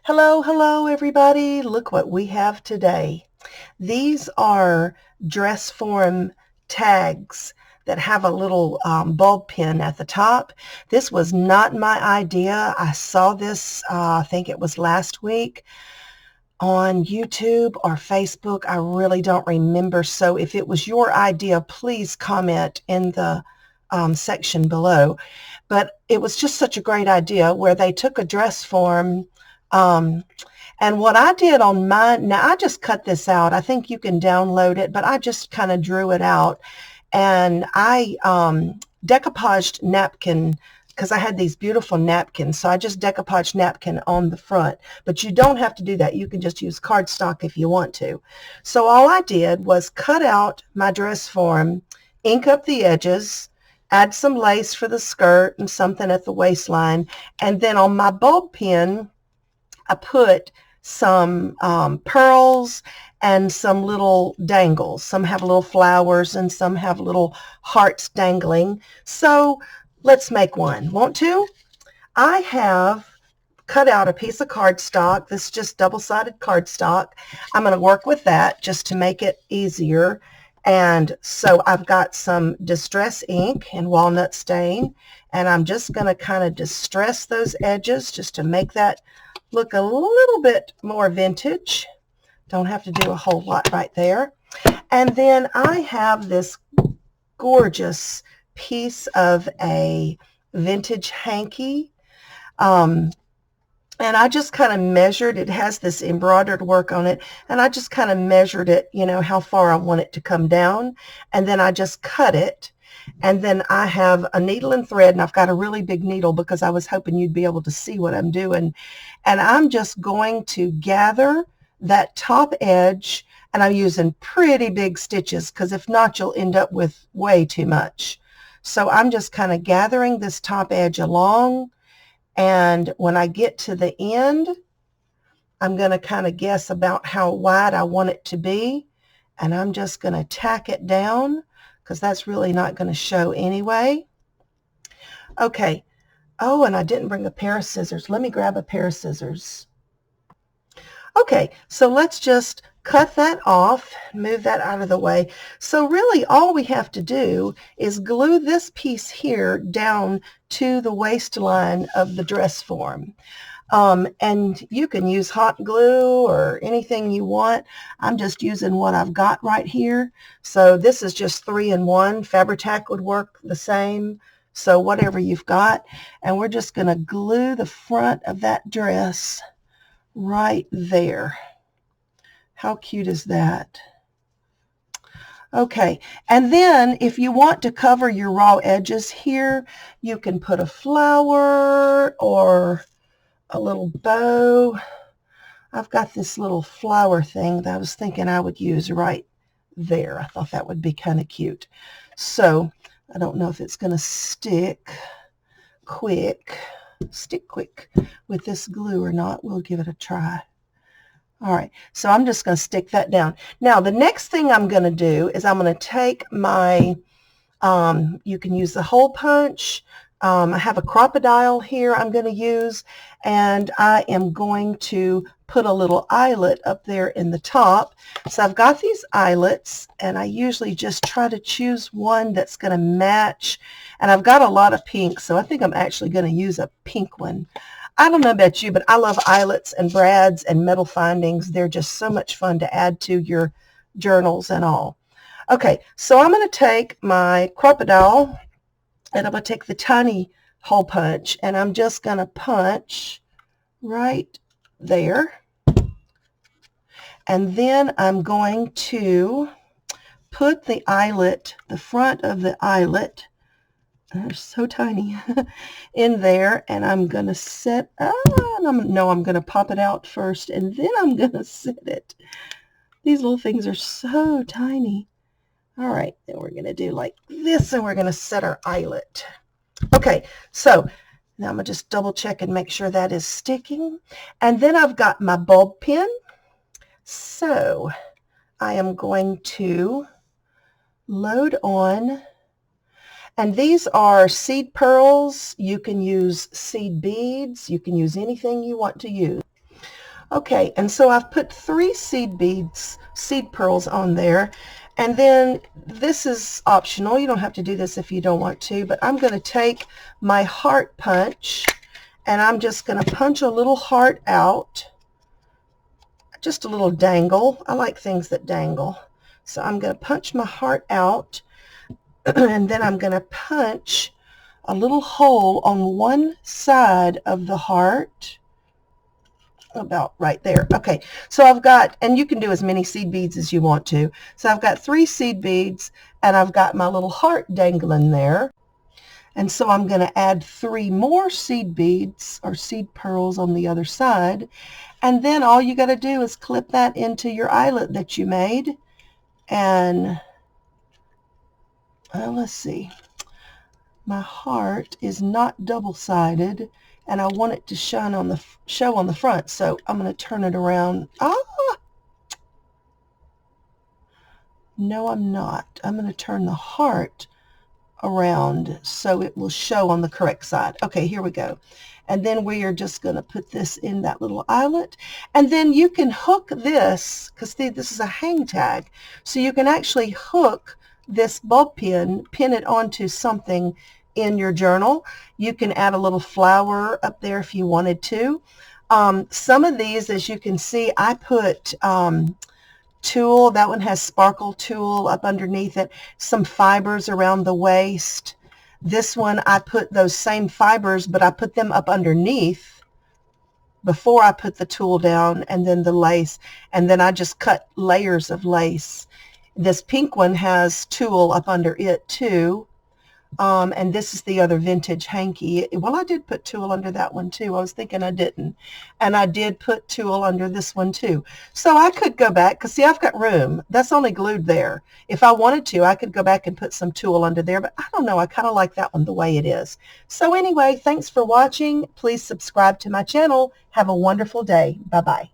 Hello everybody. Look what we have today. These are Dressform tags that have a little bulb pin at the top. This was not my idea. I saw this, I think it was last week on YouTube or Facebook. I really don't remember. So if it was your idea, please comment in the section below. But it was just such a great idea where they took a Dressform and what I did on mine, now I just cut this out. I think you can download it, but I just kind of drew it out. And I decoupaged napkin because I had these beautiful napkins. So I just decoupaged napkin on the front. But you don't have to do that. You can just use cardstock if you want to. So all I did was cut out my Dressform, ink up the edges, add some lace for the skirt and something at the waistline. And then on my bulb pin, I put some pearls and some little dangles. Some have little flowers and some have little hearts dangling. So let's make one. Want to? I have cut out a piece of cardstock. This is just double-sided cardstock. I'm going to work with that just to make it easier. And so I've got some distress ink in walnut stain, and I'm just going to kind of distress those edges just to make that look a little bit more vintage. Don't have to do a whole lot right there. And then I have this gorgeous piece of a vintage hanky. And I just kind of measured, it has this embroidered work on it, and I just kind of measured it, you know, how far I want it to come down. And then I just cut it. And then I have a needle and thread, and I've got a really big needle because I was hoping you'd be able to see what I'm doing. And I'm just going to gather that top edge, and I'm using pretty big stitches because if not, you'll end up with way too much. So I'm just kind of gathering this top edge along, and when I get to the end, I'm going to kind of guess about how wide I want it to be, and I'm just going to tack it down, because that's really not going to show anyway. Okay. Oh, and I didn't bring a pair of scissors. Let me grab a pair of scissors. Okay, so let's just cut that off, move that out of the way. So really all we have to do is glue this piece here down to the waistline of the Dressform. And you can use hot glue or anything you want. I'm just using what I've got right here. So this is just 3-in-1. Fabri-Tac would work the same. So whatever you've got. And we're just going to glue the front of that dress right there. How cute is that? Okay, and then if you want to cover your raw edges here, you can put a flower or a little bow. I've got this little flower thing that I was thinking I would use right there. I thought that would be kind of cute. So I don't know if it's going to stick quick with this glue or not. We'll give it a try. All right, so I'm just going to stick that down. Now the next thing I'm going to do is I'm going to take my, you can use the hole punch. I have a crocodile here I'm going to use, and I am going to put a little eyelet up there in the top. So I've got these eyelets, and I usually just try to choose one that's going to match. And I've got a lot of pink, so I think I'm actually going to use a pink one. I don't know about you, but I love eyelets and brads and metal findings. They're just so much fun to add to your journals and all. Okay, so I'm going to take my crocodile, and I'm going to take the tiny hole punch, and I'm just going to punch right there. And then I'm going to put the eyelet, the front of the eyelet, they're so tiny, in there, and I'm going to set, I'm going to pop it out first, and then I'm going to set it. These little things are so tiny. All right, then we're going to do like this, and we're going to set our eyelet. Okay, so now I'm going to just double check and make sure that is sticking. And then I've got my bulb pin. So I am going to load on, and these are seed pearls. You can use seed beads. You can use anything you want to use. Okay, and so I've put 3 seed beads, seed pearls on there. And then this is optional. You don't have to do this if you don't want to, but I'm going to take my heart punch and I'm just going to punch a little heart out. Just a little dangle. I like things that dangle. So I'm going to punch my heart out and then I'm going to punch a little hole on one side of the heart, about right there. Okay, so I've got, and you can do as many seed beads as you want to. So I've got 3 seed beads and I've got my little heart dangling there. And so I'm going to add 3 more seed beads or seed pearls on the other side. And then all you got to do is clip that into your eyelet that you made. And let's see. My heart is not double-sided, and I want it to show on the front. So I'm going to turn it around. No, I'm not. I'm going to turn the heart around so it will show on the correct side. Okay, here we go. And then we are just going to put this in that little eyelet. And then you can hook this, because this is a hang tag. So you can actually hook this bulb pin, pin it onto something in your journal. You can add a little flower up there if you wanted to. Some of these, as you can see, I put tulle. That one has sparkle tulle up underneath it. Some fibers around the waist. This one, I put those same fibers, but I put them up underneath before I put the tulle down, and then the lace, and then I just cut layers of lace. This pink one has tulle up under it too. And this is the other vintage hanky. Well, I did put tulle under that one too. I was thinking I didn't. And I did put tulle under this one too. So I could go back, because see, I've got room. That's only glued there. If I wanted to, I could go back and put some tulle under there, but I don't know. I kind of like that one the way it is. So anyway, thanks for watching. Please subscribe to my channel. Have a wonderful day. Bye-bye.